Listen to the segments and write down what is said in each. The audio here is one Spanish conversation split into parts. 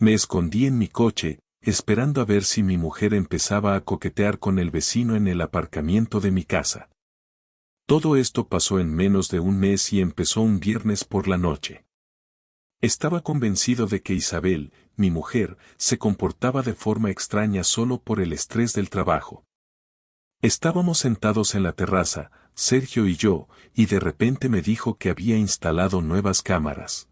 Me escondí en mi coche, esperando a ver si mi mujer empezaba a coquetear con el vecino en el aparcamiento de mi casa. Todo esto pasó en menos de un mes y empezó un viernes por la noche. Estaba convencido de que Isabel, mi mujer, se comportaba de forma extraña solo por el estrés del trabajo. Estábamos sentados en la terraza, Sergio y yo, y de repente me dijo que había instalado nuevas cámaras.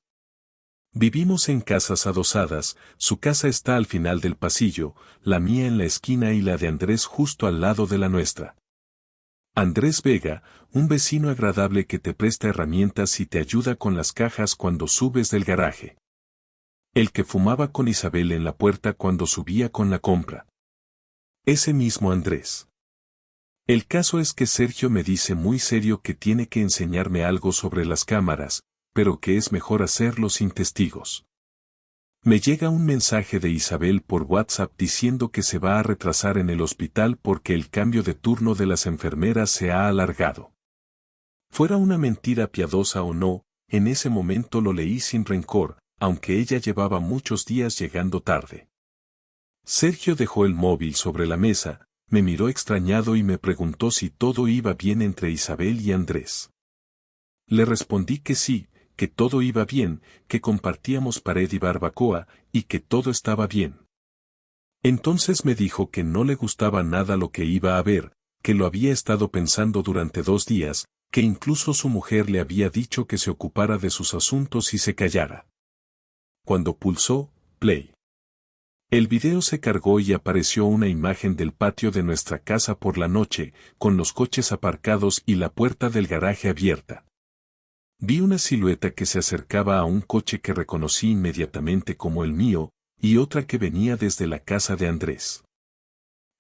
Vivimos en casas adosadas, su casa está al final del pasillo, la mía en la esquina y la de Andrés justo al lado de la nuestra. Andrés Vega, un vecino agradable que te presta herramientas y te ayuda con las cajas cuando subes del garaje. El que fumaba con Isabel en la puerta cuando subía con la compra. Ese mismo Andrés. El caso es que Sergio me dice muy serio que tiene que enseñarme algo sobre las cámaras, pero que es mejor hacerlo sin testigos. Me llega un mensaje de Isabel por WhatsApp diciendo que se va a retrasar en el hospital porque el cambio de turno de las enfermeras se ha alargado. Fuera una mentira piadosa o no, en ese momento lo leí sin rencor, aunque ella llevaba muchos días llegando tarde. Sergio dejó el móvil sobre la mesa, me miró extrañado y me preguntó si todo iba bien entre Isabel y Andrés. Le respondí que sí, que todo iba bien, que compartíamos pared y barbacoa, y que todo estaba bien. Entonces me dijo que no le gustaba nada lo que iba a ver, que lo había estado pensando durante 2 días, que incluso su mujer le había dicho que se ocupara de sus asuntos y se callara. Cuando pulsó play, el video se cargó y apareció una imagen del patio de nuestra casa por la noche, con los coches aparcados y la puerta del garaje abierta. Vi una silueta que se acercaba a un coche que reconocí inmediatamente como el mío, y otra que venía desde la casa de Andrés.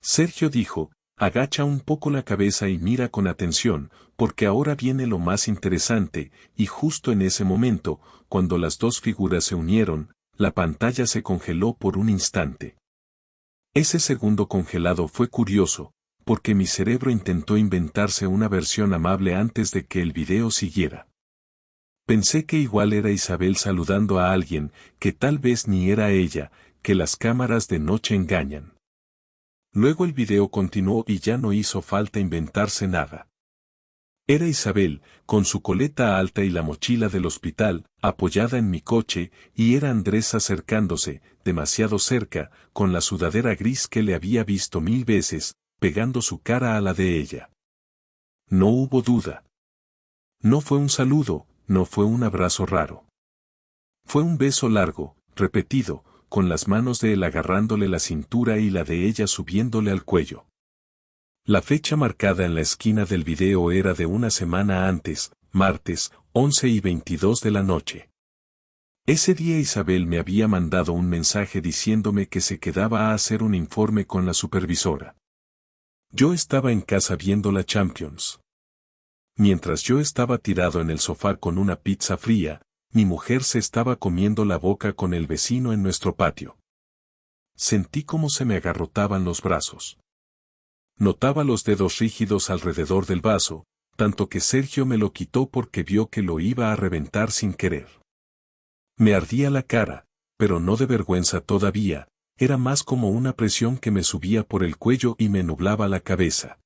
Sergio dijo, agacha un poco la cabeza y mira con atención, porque ahora viene lo más interesante, y justo en ese momento, cuando las dos figuras se unieron, la pantalla se congeló por un instante. Ese segundo congelado fue curioso, porque mi cerebro intentó inventarse una versión amable antes de que el video siguiera. Pensé que igual era Isabel saludando a alguien, que tal vez ni era ella, que las cámaras de noche engañan. Luego el video continuó y ya no hizo falta inventarse nada. Era Isabel, con su coleta alta y la mochila del hospital, apoyada en mi coche, y era Andrés acercándose, demasiado cerca, con la sudadera gris que le había visto 1000 veces, pegando su cara a la de ella. No hubo duda. No fue un saludo, no fue un abrazo raro. Fue un beso largo, repetido, con las manos de él agarrándole la cintura y la de ella subiéndole al cuello. La fecha marcada en la esquina del video era de una semana antes, martes, 11:22 de la noche. Ese día Isabel me había mandado un mensaje diciéndome que se quedaba a hacer un informe con la supervisora. Yo estaba en casa viendo la Champions. Mientras yo estaba tirado en el sofá con una pizza fría, mi mujer se estaba comiendo la boca con el vecino en nuestro patio. Sentí cómo se me agarrotaban los brazos. Notaba los dedos rígidos alrededor del vaso, tanto que Sergio me lo quitó porque vio que lo iba a reventar sin querer. Me ardía la cara, pero no de vergüenza todavía, era más como una presión que me subía por el cuello y me nublaba la cabeza.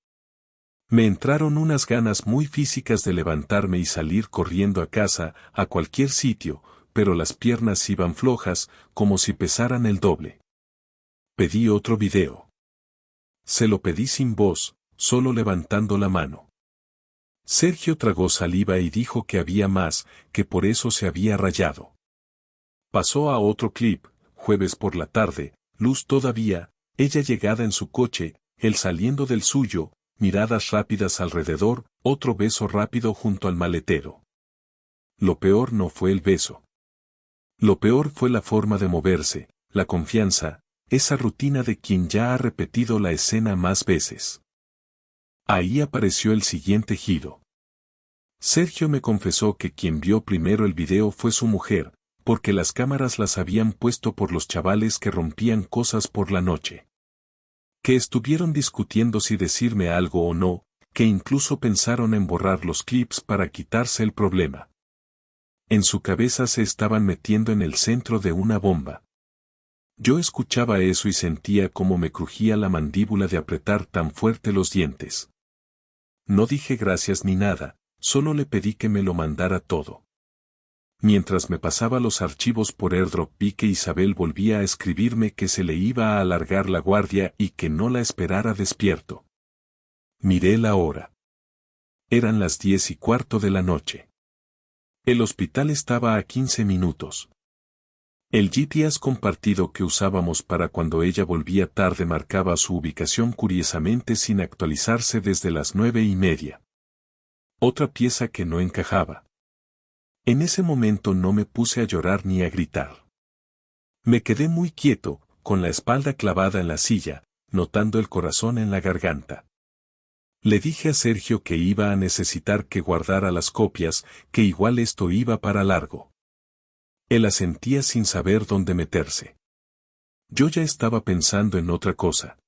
Me entraron unas ganas muy físicas de levantarme y salir corriendo a casa, a cualquier sitio, pero las piernas iban flojas, como si pesaran el doble. Pedí otro video. Se lo pedí sin voz, solo levantando la mano. Sergio tragó saliva y dijo que había más, que por eso se había rayado. Pasó a otro clip, jueves por la tarde, luz todavía, ella llegada en su coche, él saliendo del suyo, miradas rápidas alrededor, otro beso rápido junto al maletero. Lo peor no fue el beso. Lo peor fue la forma de moverse, la confianza, esa rutina de quien ya ha repetido la escena más veces. Ahí apareció el siguiente giro. Sergio me confesó que quien vio primero el video fue su mujer, porque las cámaras las habían puesto por los chavales que rompían cosas por la noche. Que estuvieron discutiendo si decirme algo o no, que incluso pensaron en borrar los clips para quitarse el problema. En su cabeza se estaban metiendo en el centro de una bomba. Yo escuchaba eso y sentía cómo me crujía la mandíbula de apretar tan fuerte los dientes. No dije gracias ni nada, solo le pedí que me lo mandara todo. Mientras me pasaba los archivos por AirDrop vi que Isabel volvía a escribirme que se le iba a alargar la guardia y que no la esperara despierto. Miré la hora. Eran las 10:15 de la noche. El hospital estaba a 15 minutos. El GPS compartido que usábamos para cuando ella volvía tarde marcaba su ubicación curiosamente sin actualizarse desde las 9:30. Otra pieza que no encajaba. En ese momento no me puse a llorar ni a gritar. Me quedé muy quieto, con la espalda clavada en la silla, notando el corazón en la garganta. Le dije a Sergio que iba a necesitar que guardara las copias, que igual esto iba para largo. Él asentía sin saber dónde meterse. Yo ya estaba pensando en otra cosa.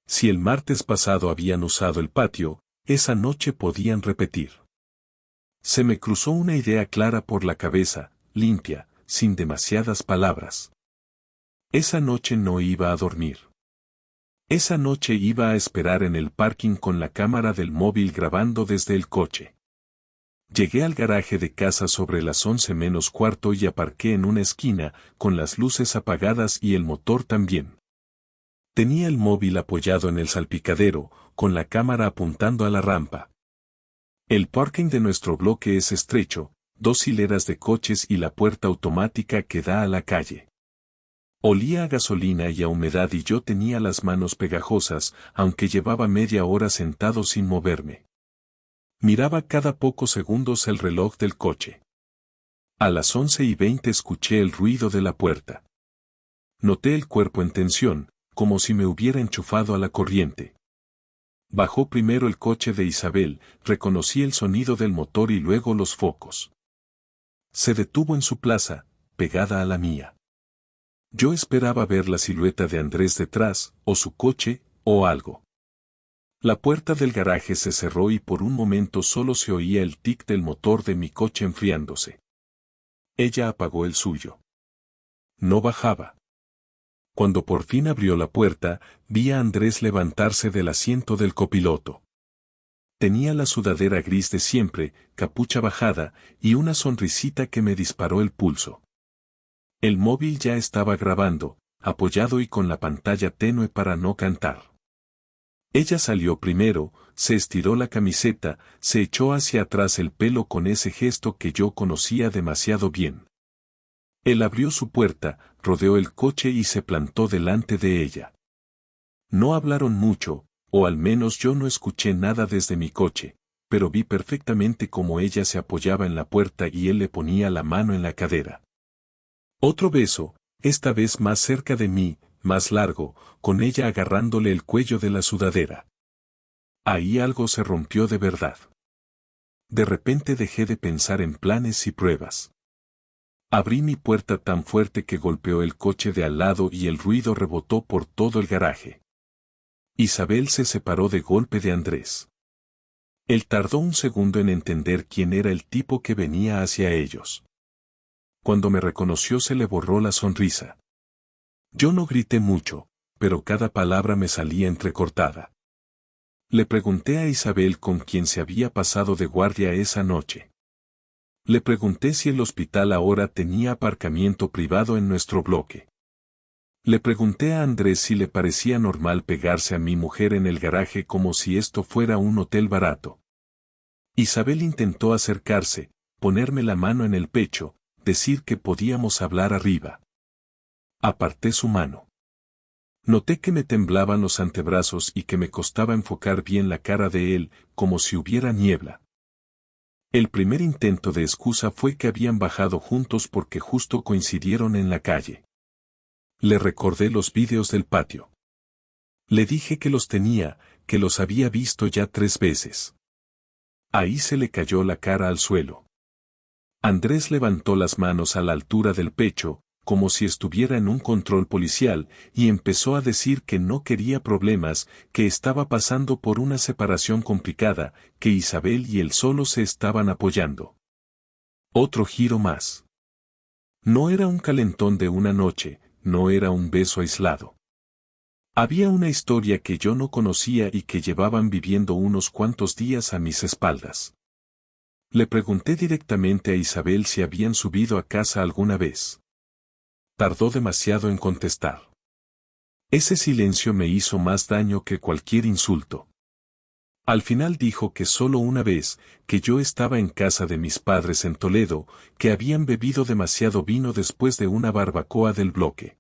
Si el martes pasado habían usado el patio, esa noche podían repetir. Se me cruzó una idea clara por la cabeza, limpia, sin demasiadas palabras. Esa noche no iba a dormir. Esa noche iba a esperar en el parking con la cámara del móvil grabando desde el coche. Llegué al garaje de casa sobre las 11:45 y aparqué en una esquina, con las luces apagadas y el motor también. Tenía el móvil apoyado en el salpicadero, con la cámara apuntando a la rampa. El parking de nuestro bloque es estrecho, 2 hileras de coches y la puerta automática que da a la calle. Olía a gasolina y a humedad y yo tenía las manos pegajosas, aunque llevaba media hora sentado sin moverme. Miraba cada pocos segundos el reloj del coche. A las 11:20 escuché el ruido de la puerta. Noté el cuerpo en tensión, como si me hubiera enchufado a la corriente. Bajó primero el coche de Isabel, reconocí el sonido del motor y luego los focos. Se detuvo en su plaza, pegada a la mía. Yo esperaba ver la silueta de Andrés detrás, o su coche, o algo. La puerta del garaje se cerró y por un momento solo se oía el tic del motor de mi coche enfriándose. Ella apagó el suyo. No bajaba. Cuando por fin abrió la puerta, vi a Andrés levantarse del asiento del copiloto. Tenía la sudadera gris de siempre, capucha bajada, y una sonrisita que me disparó el pulso. El móvil ya estaba grabando, apoyado y con la pantalla tenue para no cantar. Ella salió primero, se estiró la camiseta, se echó hacia atrás el pelo con ese gesto que yo conocía demasiado bien. Él abrió su puerta, rodeó el coche y se plantó delante de ella. No hablaron mucho, o al menos yo no escuché nada desde mi coche, pero vi perfectamente cómo ella se apoyaba en la puerta y él le ponía la mano en la cadera. Otro beso, esta vez más cerca de mí, más largo, con ella agarrándole el cuello de la sudadera. Ahí algo se rompió de verdad. De repente dejé de pensar en planes y pruebas. Abrí mi puerta tan fuerte que golpeó el coche de al lado y el ruido rebotó por todo el garaje. Isabel se separó de golpe de Andrés. Él tardó un segundo en entender quién era el tipo que venía hacia ellos. Cuando me reconoció se le borró la sonrisa. Yo no grité mucho, pero cada palabra me salía entrecortada. Le pregunté a Isabel con quién se había pasado de guardia esa noche. Le pregunté si el hospital ahora tenía aparcamiento privado en nuestro bloque. Le pregunté a Andrés si le parecía normal pegarse a mi mujer en el garaje como si esto fuera un hotel barato. Isabel intentó acercarse, ponerme la mano en el pecho, decir que podíamos hablar arriba. Aparté su mano. Noté que me temblaban los antebrazos y que me costaba enfocar bien la cara de él, como si hubiera niebla. El primer intento de excusa fue que habían bajado juntos porque justo coincidieron en la calle. Le recordé los vídeos del patio. Le dije que los tenía, que los había visto ya 3 veces. Ahí se le cayó la cara al suelo. Andrés levantó las manos a la altura del pecho, como si estuviera en un control policial, y empezó a decir que no quería problemas, que estaba pasando por una separación complicada, que Isabel y él solo se estaban apoyando. Otro giro más. No era un calentón de una noche, no era un beso aislado. Había una historia que yo no conocía y que llevaban viviendo unos cuantos días a mis espaldas. Le pregunté directamente a Isabel si habían subido a casa alguna vez. Tardó demasiado en contestar. Ese silencio me hizo más daño que cualquier insulto. Al final dijo que solo una vez, que yo estaba en casa de mis padres en Toledo, que habían bebido demasiado vino después de una barbacoa del bloque.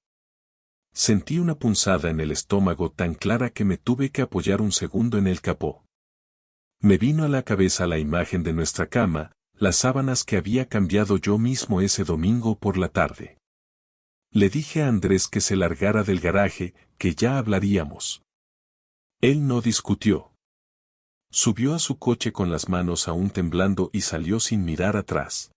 Sentí una punzada en el estómago tan clara que me tuve que apoyar un segundo en el capó. Me vino a la cabeza la imagen de nuestra cama, las sábanas que había cambiado yo mismo ese domingo por la tarde. Le dije a Andrés que se largara del garaje, que ya hablaríamos. Él no discutió. Subió a su coche con las manos aún temblando y salió sin mirar atrás.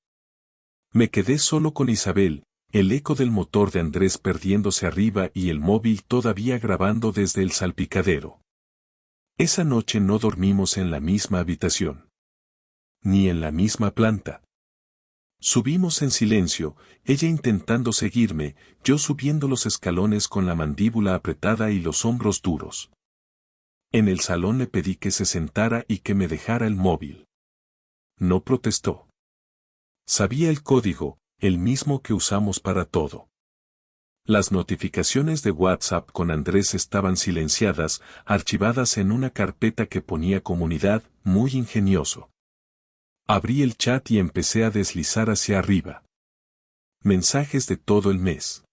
Me quedé solo con Isabel, el eco del motor de Andrés perdiéndose arriba y el móvil todavía grabando desde el salpicadero. Esa noche no dormimos en la misma habitación. Ni en la misma planta. Subimos en silencio, ella intentando seguirme, yo subiendo los escalones con la mandíbula apretada y los hombros duros. En el salón le pedí que se sentara y que me dejara el móvil. No protestó. Sabía el código, el mismo que usamos para todo. Las notificaciones de WhatsApp con Andrés estaban silenciadas, archivadas en una carpeta que ponía comunidad, muy ingenioso. Abrí el chat y empecé a deslizar hacia arriba. Mensajes de todo el mes.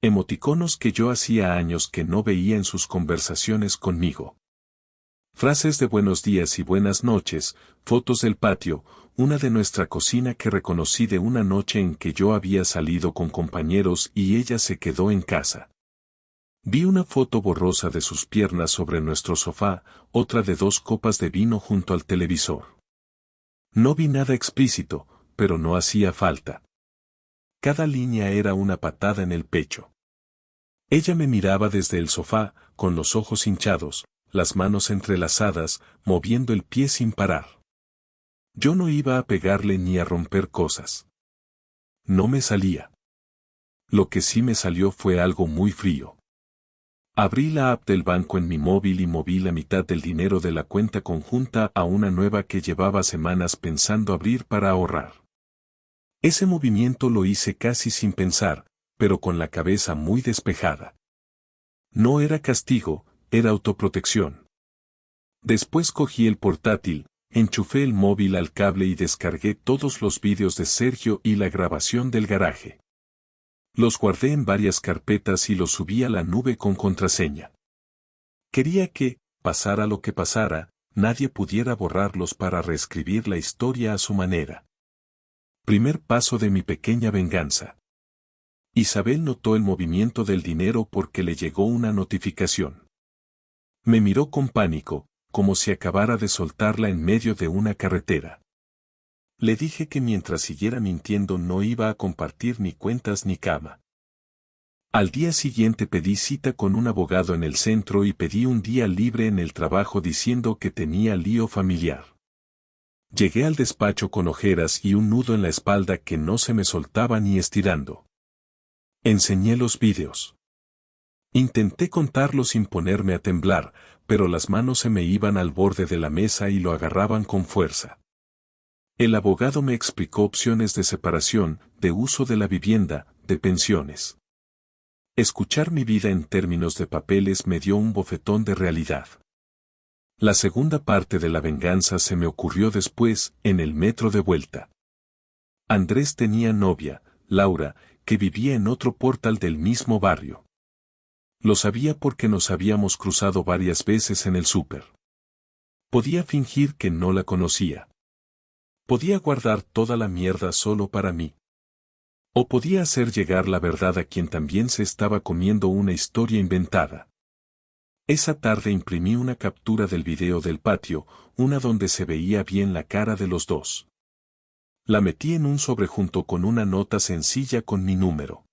Emoticonos que yo hacía años que no veía en sus conversaciones conmigo. Frases de buenos días y buenas noches, fotos del patio, una de nuestra cocina que reconocí de una noche en que yo había salido con compañeros y ella se quedó en casa. Vi una foto borrosa de sus piernas sobre nuestro sofá, otra de 2 copas de vino junto al televisor. No vi nada explícito, pero no hacía falta. Cada línea era una patada en el pecho. Ella me miraba desde el sofá, con los ojos hinchados, las manos entrelazadas, moviendo el pie sin parar. Yo no iba a pegarle ni a romper cosas. No me salía. Lo que sí me salió fue algo muy frío. Abrí la app del banco en mi móvil y moví la mitad del dinero de la cuenta conjunta a una nueva que llevaba semanas pensando abrir para ahorrar. Ese movimiento lo hice casi sin pensar, pero con la cabeza muy despejada. No era castigo, era autoprotección. Después cogí el portátil, enchufé el móvil al cable y descargué todos los vídeos de Sergio y la grabación del garaje. Los guardé en varias carpetas y los subí a la nube con contraseña. Quería que, pasara lo que pasara, nadie pudiera borrarlos para reescribir la historia a su manera. Primer paso de mi pequeña venganza. Isabel notó el movimiento del dinero porque le llegó una notificación. Me miró con pánico, como si acabara de soltarla en medio de una carretera. Le dije que mientras siguiera mintiendo no iba a compartir ni cuentas ni cama. Al día siguiente pedí cita con un abogado en el centro y pedí un día libre en el trabajo diciendo que tenía lío familiar. Llegué al despacho con ojeras y un nudo en la espalda que no se me soltaba ni estirando. Enseñé los vídeos. Intenté contarlo sin ponerme a temblar, pero las manos se me iban al borde de la mesa y lo agarraban con fuerza. El abogado me explicó opciones de separación, de uso de la vivienda, de pensiones. Escuchar mi vida en términos de papeles me dio un bofetón de realidad. La segunda parte de la venganza se me ocurrió después, en el metro de vuelta. Andrés tenía novia, Laura, que vivía en otro portal del mismo barrio. Lo sabía porque nos habíamos cruzado varias veces en el súper. Podía fingir que no la conocía. Podía guardar toda la mierda solo para mí. O podía hacer llegar la verdad a quien también se estaba comiendo una historia inventada. Esa tarde imprimí una captura del video del patio, una donde se veía bien la cara de los dos. La metí en un sobre junto con una nota sencilla con mi número.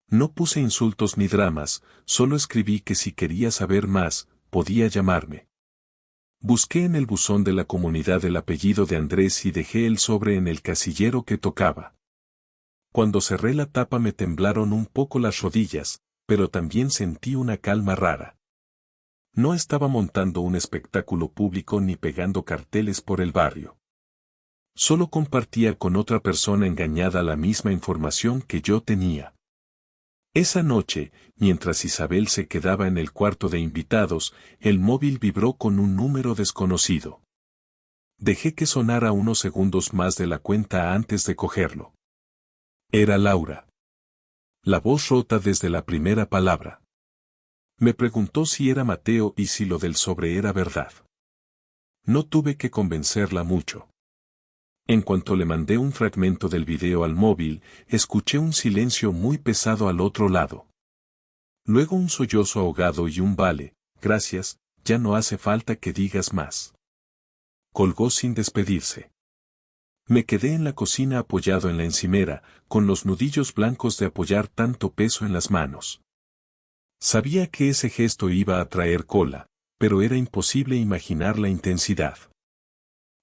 No puse insultos ni dramas, solo escribí que si quería saber más, podía llamarme. Busqué en el buzón de la comunidad el apellido de Andrés y dejé el sobre en el casillero que tocaba. Cuando cerré la tapa me temblaron un poco las rodillas, pero también sentí una calma rara. No estaba montando un espectáculo público ni pegando carteles por el barrio. Solo compartía con otra persona engañada la misma información que yo tenía. Esa noche, mientras Isabel se quedaba en el cuarto de invitados, el móvil vibró con un número desconocido. Dejé que sonara unos segundos más de la cuenta antes de cogerlo. Era Laura. La voz rota desde la primera palabra. Me preguntó si era Mateo y si lo del sobre era verdad. No tuve que convencerla mucho. En cuanto le mandé un fragmento del video al móvil, escuché un silencio muy pesado al otro lado. Luego un sollozo ahogado y un vale, gracias, ya no hace falta que digas más. Colgó sin despedirse. Me quedé en la cocina apoyado en la encimera, con los nudillos blancos de apoyar tanto peso en las manos. Sabía que ese gesto iba a traer cola, pero era imposible imaginar la intensidad.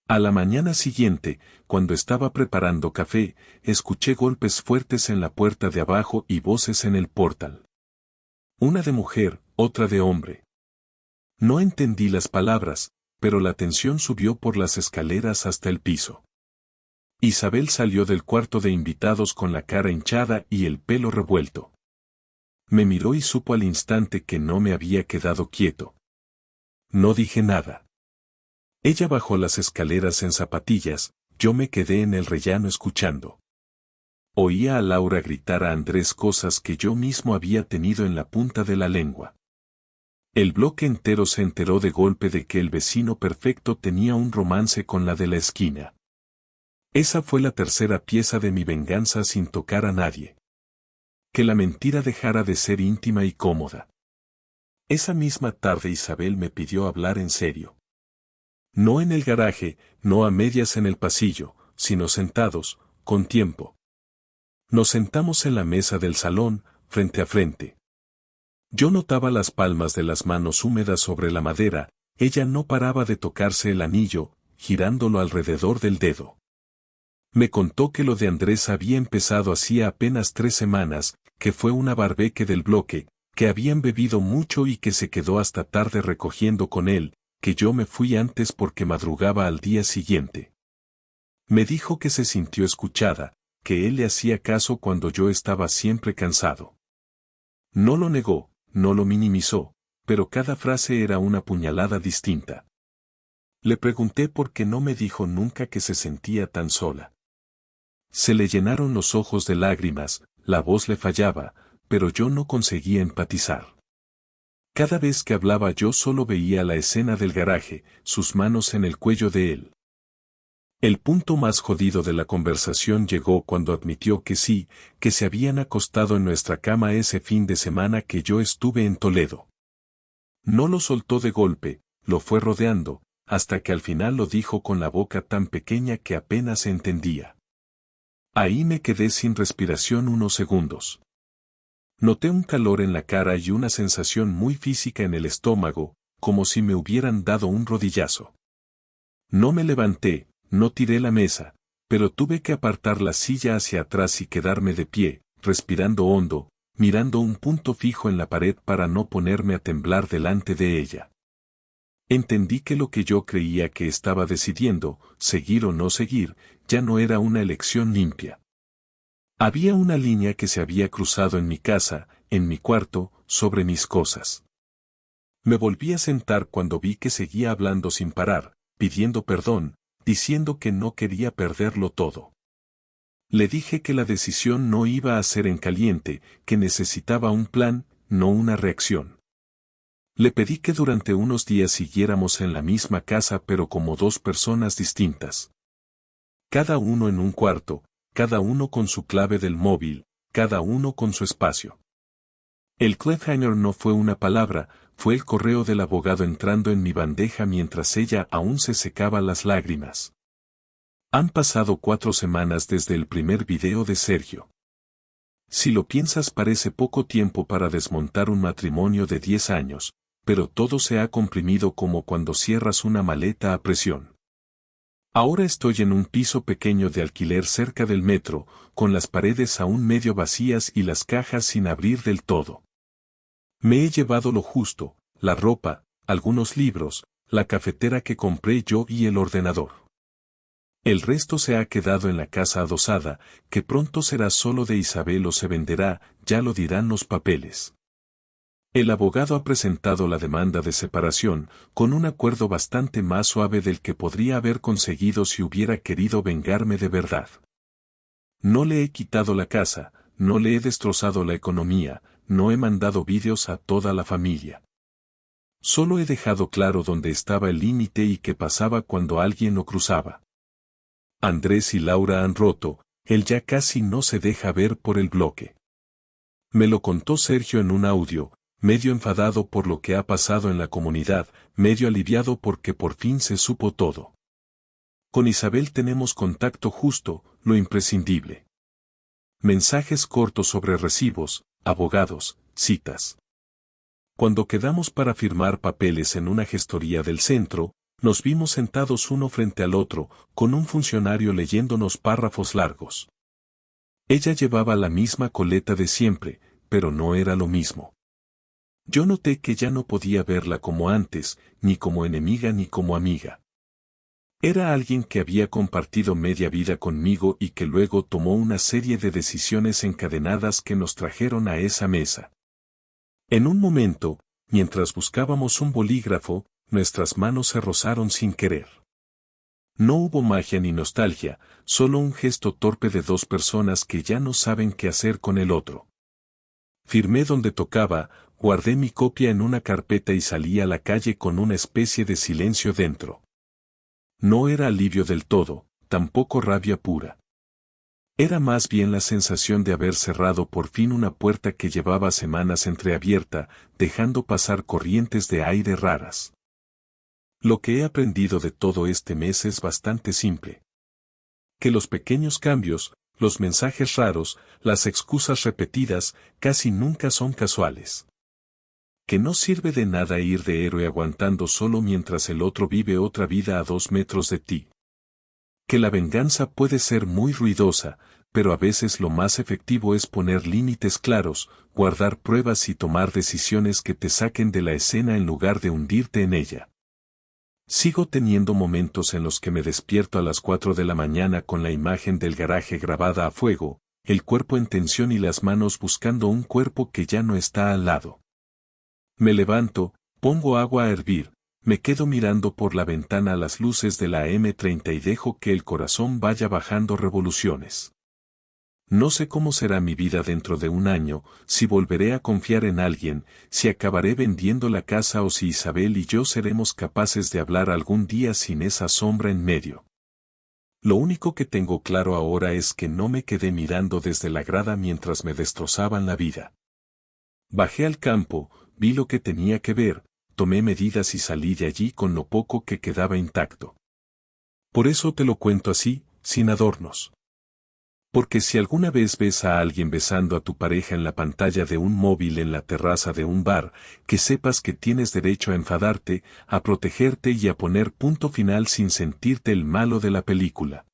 A la mañana siguiente, cuando estaba preparando café, escuché golpes fuertes en la puerta de abajo y voces en el portal. Una de mujer, otra de hombre. No entendí las palabras, pero la tensión subió por las escaleras hasta el piso. Isabel salió del cuarto de invitados con la cara hinchada y el pelo revuelto. Me miró y supo al instante que no me había quedado quieto. No dije nada. Ella bajó las escaleras en zapatillas, yo me quedé en el rellano escuchando. Oía a Laura gritar a Andrés cosas que yo mismo había tenido en la punta de la lengua. El bloque entero se enteró de golpe de que el vecino perfecto tenía un romance con la de la esquina. Esa fue la tercera pieza de mi venganza sin tocar a nadie. Que la mentira dejara de ser íntima y cómoda. Esa misma tarde Isabel me pidió hablar en serio. No en el garaje, no a medias en el pasillo, sino sentados, con tiempo. Nos sentamos en la mesa del salón, frente a frente. Yo notaba las palmas de las manos húmedas sobre la madera, ella no paraba de tocarse el anillo, girándolo alrededor del dedo. Me contó que lo de Andrés había empezado hacía apenas 3 semanas, que fue una barbeque del bloque, que habían bebido mucho y que se quedó hasta tarde recogiendo con él, que yo me fui antes porque madrugaba al día siguiente. Me dijo que se sintió escuchada, que él le hacía caso cuando yo estaba siempre cansado. No lo negó, no lo minimizó, pero cada frase era una puñalada distinta. Le pregunté por qué no me dijo nunca que se sentía tan sola. Se le llenaron los ojos de lágrimas, la voz le fallaba, pero yo no conseguía empatizar. Cada vez que hablaba yo solo veía la escena del garaje, sus manos en el cuello de él. El punto más jodido de la conversación llegó cuando admitió que sí, que se habían acostado en nuestra cama ese fin de semana que yo estuve en Toledo. No lo soltó de golpe, lo fue rodeando, hasta que al final lo dijo con la boca tan pequeña que apenas se entendía. Ahí me quedé sin respiración unos segundos. Noté un calor en la cara y una sensación muy física en el estómago, como si me hubieran dado un rodillazo. No me levanté, no tiré la mesa, pero tuve que apartar la silla hacia atrás y quedarme de pie, respirando hondo, mirando un punto fijo en la pared para no ponerme a temblar delante de ella. Entendí que lo que yo creía que estaba decidiendo, seguir o no seguir, ya no era una elección limpia. Había una línea que se había cruzado en mi casa, en mi cuarto, sobre mis cosas. Me volví a sentar cuando vi que seguía hablando sin parar, pidiendo perdón, diciendo que no quería perderlo todo. Le dije que la decisión no iba a ser en caliente, que necesitaba un plan, no una reacción. Le pedí que durante unos días siguiéramos en la misma casa pero como 2 personas distintas. Cada uno en un cuarto, cada uno con su clave del móvil, cada uno con su espacio. El cliffhanger no fue una palabra, fue el correo del abogado entrando en mi bandeja mientras ella aún se secaba las lágrimas. Han pasado 4 semanas desde el primer video de Sergio. Si lo piensas parece poco tiempo para desmontar un matrimonio de 10 años, pero todo se ha comprimido como cuando cierras una maleta a presión. Ahora estoy en un piso pequeño de alquiler cerca del metro, con las paredes aún medio vacías y las cajas sin abrir del todo. Me he llevado lo justo, la ropa, algunos libros, la cafetera que compré yo y el ordenador. El resto se ha quedado en la casa adosada, que pronto será solo de Isabel o se venderá, ya lo dirán los papeles. El abogado ha presentado la demanda de separación, con un acuerdo bastante más suave del que podría haber conseguido si hubiera querido vengarme de verdad. No le he quitado la casa, no le he destrozado la economía, no he mandado vídeos a toda la familia. Solo he dejado claro dónde estaba el límite y qué pasaba cuando alguien lo cruzaba. Andrés y Laura han roto, él ya casi no se deja ver por el bloque. Me lo contó Sergio en un audio, medio enfadado por lo que ha pasado en la comunidad, medio aliviado porque por fin se supo todo. Con Isabel tenemos contacto justo, lo imprescindible. Mensajes cortos sobre recibos, abogados, citas. Cuando quedamos para firmar papeles en una gestoría del centro, nos vimos sentados uno frente al otro, con un funcionario leyéndonos párrafos largos. Ella llevaba la misma coleta de siempre, pero no era lo mismo. Yo noté que ya no podía verla como antes, ni como enemiga ni como amiga. Era alguien que había compartido media vida conmigo y que luego tomó una serie de decisiones encadenadas que nos trajeron a esa mesa. En un momento, mientras buscábamos un bolígrafo, nuestras manos se rozaron sin querer. No hubo magia ni nostalgia, solo un gesto torpe de dos personas que ya no saben qué hacer con el otro. Firmé donde tocaba, guardé mi copia en una carpeta y salí a la calle con una especie de silencio dentro. No era alivio del todo, tampoco rabia pura. Era más bien la sensación de haber cerrado por fin una puerta que llevaba semanas entreabierta, dejando pasar corrientes de aire raras. Lo que he aprendido de todo este mes es bastante simple. Que los pequeños cambios, los mensajes raros, las excusas repetidas, casi nunca son casuales. Que no sirve de nada ir de héroe aguantando solo mientras el otro vive otra vida a 2 metros de ti. Que la venganza puede ser muy ruidosa, pero a veces lo más efectivo es poner límites claros, guardar pruebas y tomar decisiones que te saquen de la escena en lugar de hundirte en ella. Sigo teniendo momentos en los que me despierto a las 4 de la mañana con la imagen del garaje grabada a fuego, el cuerpo en tensión y las manos buscando un cuerpo que ya no está al lado. Me levanto, pongo agua a hervir, me quedo mirando por la ventana a las luces de la M30 y dejo que el corazón vaya bajando revoluciones. No sé cómo será mi vida dentro de un año, si volveré a confiar en alguien, si acabaré vendiendo la casa o si Isabel y yo seremos capaces de hablar algún día sin esa sombra en medio. Lo único que tengo claro ahora es que no me quedé mirando desde la grada mientras me destrozaban la vida. Bajé al campo, vi lo que tenía que ver, tomé medidas y salí de allí con lo poco que quedaba intacto. Por eso te lo cuento así, sin adornos. Porque si alguna vez ves a alguien besando a tu pareja en la pantalla de un móvil en la terraza de un bar, que sepas que tienes derecho a enfadarte, a protegerte y a poner punto final sin sentirte el malo de la película.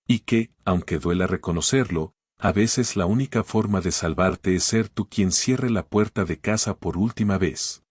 Y que, aunque duela reconocerlo, a veces la única forma de salvarte es ser tú quien cierre la puerta de casa por última vez.